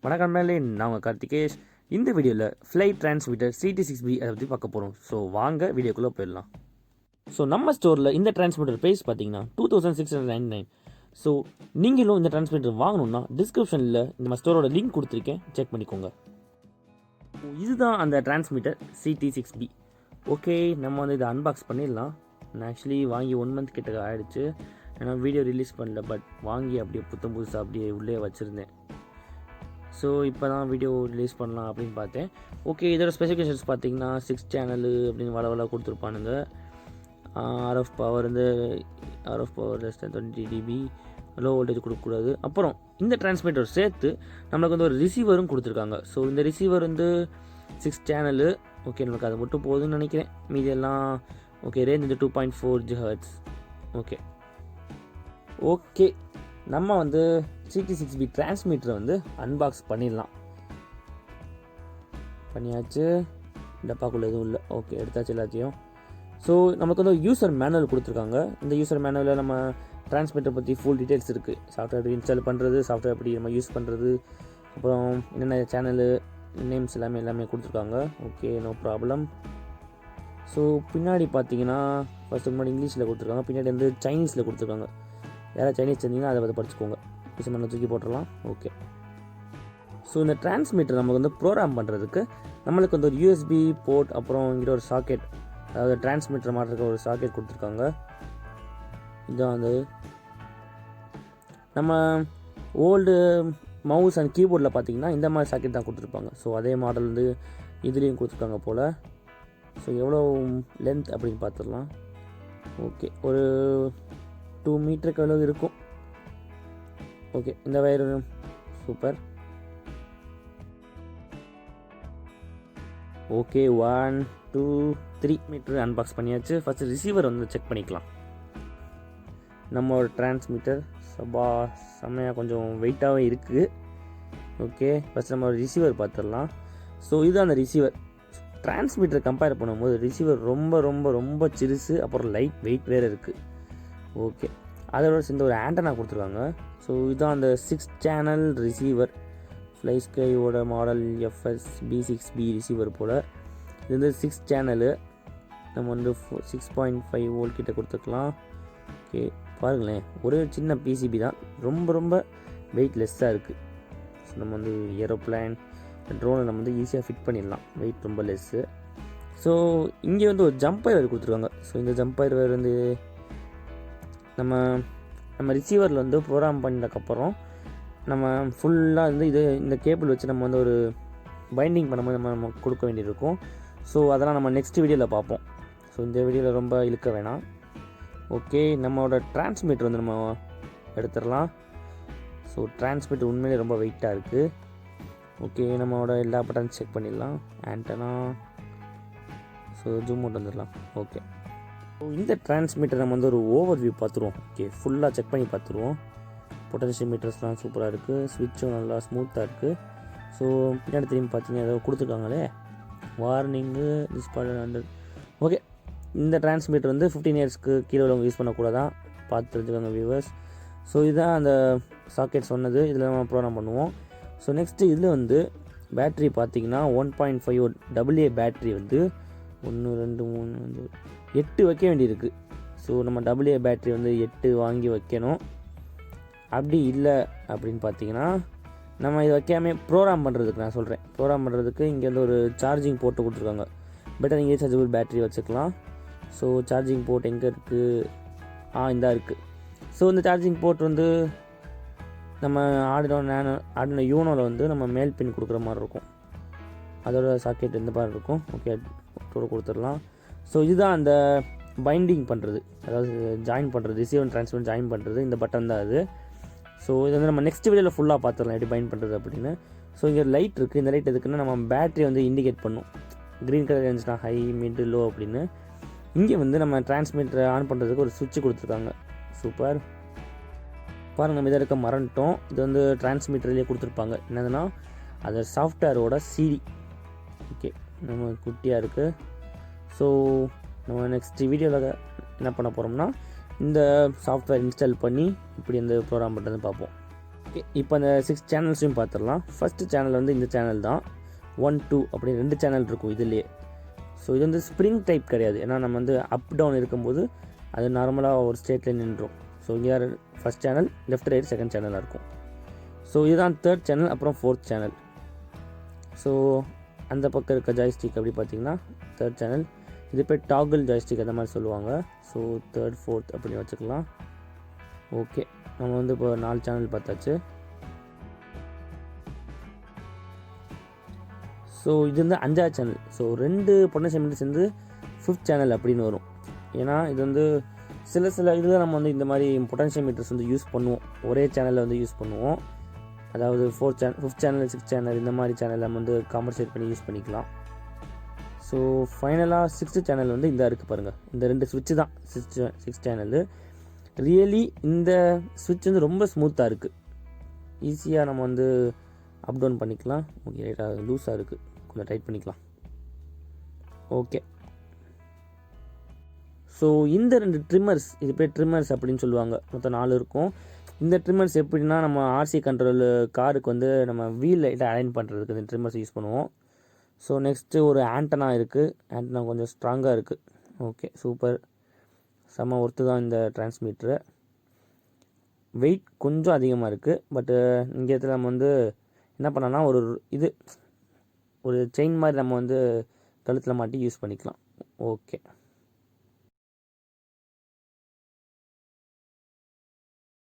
வணக்கம் மேலே நான் உங்கள் கார்த்திகேஷ். இந்த வீடியோவில் ஃப்ளைட் டிரான்ஸ்மிட்டர் CT6B அதை பற்றி பார்க்க போகிறோம். ஸோ வாங்க வீடியோக்குள்ளே போயிடலாம். ஸோ நம்ம ஸ்டோரில் இந்த டிரான்ஸ்மிட்டர் ப்ரைஸ் பார்த்தீங்கன்னா 2699. ஸோ நீங்களும் இந்த டிரான்ஸ்மிட்டர் வாங்கணுன்னா டிஸ்கிரிப்ஷனில் இந்த ஸ்டோரோட லிங்க் கொடுத்துருக்கேன், செக் பண்ணிக்கோங்க. இதுதான் அந்த டிரான்ஸ்மிட்டர் CT6B. ஓகே, நம்ம வந்து இதை அன்பாக்ஸ் பண்ணிடலாம். நான் ஆக்சுவலி வாங்கி 1 month கிட்ட ஆகிடுச்சு. ஏன்னா வீடியோ ரிலீஸ் பண்ணல, பட் வாங்கி அப்படியே புதுசாக அப்படியே உள்ளே வச்சுருந்தேன். ஸோ இப்போ தான் வீடியோ ரிலீஸ் பண்ணலாம் அப்படின்னு பார்த்தேன். ஓகே, இதோட ஸ்பெசிஃபிகேஷன்ஸ் பார்த்தீங்கன்னா 6 சேனலு அப்படின்னு வளவலாக கொடுத்துருப்பானுங்க. RF power less than 20 dB, low voltage கொடுக்கக்கூடாது. அப்புறம் இந்த டிரான்ஸ்மிட்டர் சேர்த்து நம்மளுக்கு வந்து ஒரு ரிசீவரும் கொடுத்துருக்காங்க. ஸோ இந்த ரிசீவர் வந்து 6 சேனலு. ஓகே, நமக்கு அது மட்டும் போதும்னு நினைக்கிறேன். மீதியெல்லாம் ஓகே. ரேஞ்ச் வந்து 2.4 GHz. ஓகே நம்ம வந்து CT6B டிரான்ஸ்மிட்டரை வந்து அன்பாக்ஸ் பண்ணியாச்சு. டப்பாக்குள்ளே எதுவும் இல்லை. ஓகே, எடுத்தாச்சு எல்லாத்தையும். ஸோ நமக்கு வந்து யூசர் மேனுவல் கொடுத்துருக்காங்க. இந்த யூசர் மேனுவலில் நம்ம டிரான்ஸ்மிட்டர் பற்றி ஃபுல் டீட்டெயில்ஸ் இருக்குது. சாஃப்ட்வேர் எப்படி இன்ஸ்டால் பண்ணுறது, சாஃப்ட்வேர் எப்படி நம்ம யூஸ் பண்ணுறது, அப்புறம் என்னென்ன சேனலு நேம்ஸ் எல்லாமே கொடுத்துருக்காங்க. Okay, no problem. ஸோ பின்னாடி பார்த்தீங்கன்னா ஃபஸ்ட்டு முன்னாடி இங்கிலீஷில் கொடுத்துருக்காங்க, பின்னாடி வந்து சைனீஸில் கொடுத்துருக்காங்க. யாராவது சைனீஸ் தெரிஞ்சிங்கன்னா அதை பற்றி படிச்சுக்கோங்க. மேலே தூக்கி போட்டுடலாம். ஓகே, ஸோ இந்த டிரான்ஸ்மிட்டர் நமக்கு வந்து ப்ரோக்ராம் பண்ணுறதுக்கு நம்மளுக்கு வந்து ஒரு USB போர்ட், அப்புறம் இங்கே ஒரு சாக்கெட், அதாவது டிரான்ஸ்மிட்டர் மாட்டுறதுக்கு ஒரு சாக்கெட் கொடுத்துருக்காங்க. இதான் வந்து நம்ம ஓல்டு மவுஸ் அண்ட் கீபோர்டில் பார்த்தீங்கன்னா இந்த மாதிரி சாக்கெட் தான் கொடுத்துருப்பாங்க. ஸோ அதே மாடல் வந்து இதுலேயும் கொடுத்துருக்காங்க போல். ஸோ எவ்வளோ லென்த் அப்படின்னு பார்த்துடலாம். ஓகே, ஒரு 2 மீட்டருக்கு எவ்வளோ இருக்கும். ஓகே, இந்த wire super. Okay, 1 2 3 metre unbox பண்ணியாச்சு. ஃபஸ்ட்டு ரிசீவர் வந்து செக் பண்ணிக்கலாம். நம்மளோட டிரான்ஸ்மிட்டர் செம்மையாக கொஞ்சம் வெயிட்டாகவே இருக்குது. ஓகே, ஃபஸ்ட் நம்ம ரிசீவர் பார்த்துடலாம். ஸோ இதுதான் அந்த ரிசீவர். டிரான்ஸ்மிட்டரை கம்பேர் பண்ணும்போது ரிசீவர் ரொம்ப ரொம்ப ரொம்ப சிறுசு, அப்புறம் லைட் வெயிட் வேறு இருக்குது. ஓகே, அதோட சேர்ந்து ஒரு ஆண்டனா கொடுத்துருக்காங்க. ஸோ இதுதான் அந்த 6 சேனல் ரிசீவர். ஃப்ளை ஸ்கையோட மாடல் FSB6B ரிசீவர் போல். இது வந்து 6 சேனலு. நம்ம வந்து 6.5 வோல்ட் கிட்ட கொடுத்துக்கலாம். ஓகே, பாருங்களேன், ஒரே சின்ன PCB தான், ரொம்ப ரொம்ப வெயிட்லெஸ்ஸாக இருக்குது. ஸோ நம்ம வந்து ஏரோப்ளைன், ட்ரோனை நம்ம வந்து ஈஸியாக ஃபிட் பண்ணிடலாம், வெயிட் ரொம்ப லெஸ்ஸு. ஸோ இங்கே வந்து ஒரு ஜம்பர் வேறு கொடுத்துருக்காங்க. ஸோ இந்த ஜம்பர் வேறு வந்து நம்ம ரிசீவரில் வந்து ப்ரோக்ராம் பண்ணதுக்கப்புறம் நம்ம ஃபுல்லாக வந்து இந்த கேபிள் வச்சு நம்ம வந்து ஒரு பைண்டிங் பண்ணும்போது நம்ம கொடுக்க வேண்டியிருக்கும். ஸோ அதெல்லாம் நம்ம நெக்ஸ்ட் வீடியோவில் பார்ப்போம். ஸோ இந்த வீடியோவில் ரொம்ப இழுக்க வேணாம். ஓகே, நம்மளோட டிரான்ஸ்மிட்டர் வந்து நம்ம எடுத்துடலாம். ஸோ டிரான்ஸ்மிட்டர் உண்மையிலே ரொம்ப வெயிட்டாக இருக்குது. ஓகே, நம்மளோட எல்லா பட்டன்ஸ் செக் பண்ணிடலாம். ஆண்டனா, ஸோ ஜூம் அவுட் வந்துடலாம். ஓகே, இந்த டிரான்ஸ்மிட்டர் நம்ம வந்து ஒரு ஓவர் வியூ பார்த்துருவோம். ஓகே, ஃபுல்லாக செக் பண்ணி பார்த்துருவோம். பொட்டன்ஷியல் மீட்டர்ஸ்லாம் சூப்பராக இருக்குது, ஸ்விட்சும் நல்லா ஸ்மூத்தாக இருக்குது. ஸோ பின்னாடி திரும்பி பார்த்தீங்கன்னா ஏதோ கொடுத்துருக்காங்களே, வார்னிங்கு டிஸ்பார்ட். ஓகே, இந்த டிரான்ஸ்மிட்டர் வந்து 15 இயர்ஸ்க்கு கீழே உள்ளவங்க யூஸ் பண்ணக்கூடாதான், பார்த்து தெரிஞ்சுக்கோங்க வியூவர்ஸ். ஸோ இதுதான் அந்த சாக்கெட் சொன்னது, இதில் நம்ம ப்ரோக்ராம் பண்ணுவோம். ஸோ நெக்ஸ்ட்டு இதில் வந்து பேட்ரி பார்த்தீங்கன்னா 1.5 AA பேட்ரி வந்து 1 2 3 8 வைக்க வேண்டியிருக்கு. ஸோ நம்ம AA பேட்ரி வந்து 8 வாங்கி வைக்கணும். அப்படி இல்லை அப்படின்னு பார்த்தீங்கன்னா நம்ம இதை வைக்காமல் ப்ரோக்ராம் பண்ணுறதுக்கு நான் சொல்கிறேன். ப்ரோக்ராம் பண்ணுறதுக்கு இங்கே வந்து ஒரு சார்ஜிங் போர்ட்டு கொடுத்துருக்காங்க. பெட்டர் இங்கே ரீசார்ஜபிள் பேட்ரி வச்சுக்கலாம். ஸோ சார்ஜிங் போர்ட் எங்கே இருக்குது? இந்த இருக்குது. ஸோ இந்த சார்ஜிங் போர்ட் வந்து நம்ம ஆர்டினோ யூனோவில் வந்து நம்ம மேல் பின் கொடுக்குற மாதிரி இருக்கும். அதோட சாக்கெட் இந்த மாதிரி இருக்கும். ஓகே, கொடுத்துடலாம். ஸோ இதுதான் அந்த பைண்டிங் பண்ணுறது, அதாவது ஜாயின் பண்ணுறது, ரிசீவ் ட்ரான்ஸ்மிட் ஜாயின் பண்ணுறது, இந்த பட்டன் தான் அது. ஸோ இது வந்து நம்ம நெக்ஸ்ட் வீடியோவில் ஃபுல்லாக பார்த்துடலாம் எப்படி பைண்ட் பண்ணுறது அப்படின்னு. ஸோ இங்கே லைட் இருக்குது. இந்த லைட் எதுக்குன்னா நம்ம பேட்டரி வந்து இண்டிகேட் பண்ணும். க்ரீன் கலர் இருந்துச்சுன்னா ஹை, மிட், லோ அப்படின்னு. இங்கே வந்து நம்ம டிரான்ஸ்மிட்டரை ஆன் பண்ணுறதுக்கு ஒரு சுவிட்ச் கொடுத்துருக்காங்க. சூப்பர். பாருங்கள், நம்ம இதை இருக்க மறந்துட்டோம். இது வந்து டிரான்ஸ்மிட்டர்லேயே கொடுத்துருப்பாங்க. என்னதுன்னா அது சாஃப்ட்வேரோட CD. ஓகே, நம்ம குட்டியாக இருக்குது. ஸோ நம்ம நெக்ஸ்ட் வீடியோவில் என்ன பண்ண போகிறோம்னா இந்த சாஃப்ட்வேர் இன்ஸ்டால் பண்ணி இப்படி இந்த ப்ரோக்ராம் பண்ணுறதுன்னு பார்ப்போம். இப்போ அந்த 6 சேனல்ஸையும் பார்த்துடலாம். ஃபஸ்ட்டு சேனல் வந்து இந்த சேனல் தான். 1, 2 அப்படி 2 சேனல் இருக்கும் இதுலேயே. ஸோ இது வந்து ஸ்ப்ரிங் டைப் கிடையாது. ஏன்னா நம்ம வந்து அப் டவுன் இருக்கும்போது அது நார்மலாக ஒரு ஸ்டேட்டில் நின்றோம். ஸோ இங்கே first channel, left right second சேனலாக இருக்கும். ஸோ இதுதான் 3rd சேனல், அப்புறம் 4th சேனல். ஸோ அந்த பக்கம் இருக்க ஜாய்ஸ்டிக் அப்படி பார்த்தீங்கன்னா 3rd சேனல். இது பேர் டாகிள் ஜாய்ஸ்டிக் அந்த மாதிரி சொல்லுவாங்க. ஸோ 3rd 4th அப்படின்னு வச்சுக்கலாம். ஓகே, நம்ம வந்து இப்போ 4 சேனல் பார்த்தாச்சு. ஸோ இது வந்து 5வது சேனல். ஸோ 2 பொட்டன்ஷியோமீட்டர் சேர்ந்து 5th சேனல் அப்படின்னு வரும். ஏன்னா இது வந்து சில இதில் நம்ம வந்து இந்த மாதிரி பொட்டன்ஷியோமீட்டர்ஸ் வந்து யூஸ் பண்ணுவோம். ஒரே சேனலில் வந்து யூஸ் பண்ணுவோம். அதாவது 5th சேனல் 6th சேனல் இந்த மாதிரி சேனல் நம்ம வந்து காம்பன்சேட் பண்ணி யூஸ் பண்ணிக்கலாம். ஸோ ஃபைனலாக 6th சேனல் வந்து இந்த இருக்குது பாருங்கள். இந்த 2 ஸ்விட்சு தான் 6th சேனலு. ரியலி இந்த ஸ்விட்ச் வந்து ரொம்ப ஸ்மூத்தாக இருக்குது. ஈஸியாக நம்ம வந்து அப் டவுன் பண்ணிக்கலாம். ஓகே, ரைட்டாக லூஸாக இருக்குது, கொஞ்சம் டைட் பண்ணிக்கலாம். ஓகே, ஸோ இந்த 2 ட்ரிம்மர்ஸ், இது பேர் ட்ரிம்மர்ஸ் அப்படின்னு சொல்லுவாங்க. மொத்தம் 4 இருக்கும். இந்த ட்ரிம்மர்ஸ் எப்படின்னா நம்ம ஆர்சி கண்ட்ரோல் காருக்கு வந்து நம்ம வீல் லைட்டை அலைன் பண்ணுறதுக்கு இந்த ட்ரிம்மர்ஸ் யூஸ் பண்ணுவோம். ஸோ நெக்ஸ்ட்டு ஒரு ஆண்டனா இருக்குது. ஆண்டனா கொஞ்சம் ஸ்ட்ராங்காக இருக்குது. ஓகே, சூப்பர், செம்ம ஒர்த்து தான் இந்த டிரான்ஸ்மீட்ரு. வெயிட் கொஞ்சம் அதிகமாக இருக்குது. பட்டு இங்கே இடத்துல நம்ம வந்து என்ன பண்ணோன்னா ஒரு செயின் மாதிரி நம்ம வந்து கழுத்தில் மாட்டி யூஸ் பண்ணிக்கலாம். ஓகே.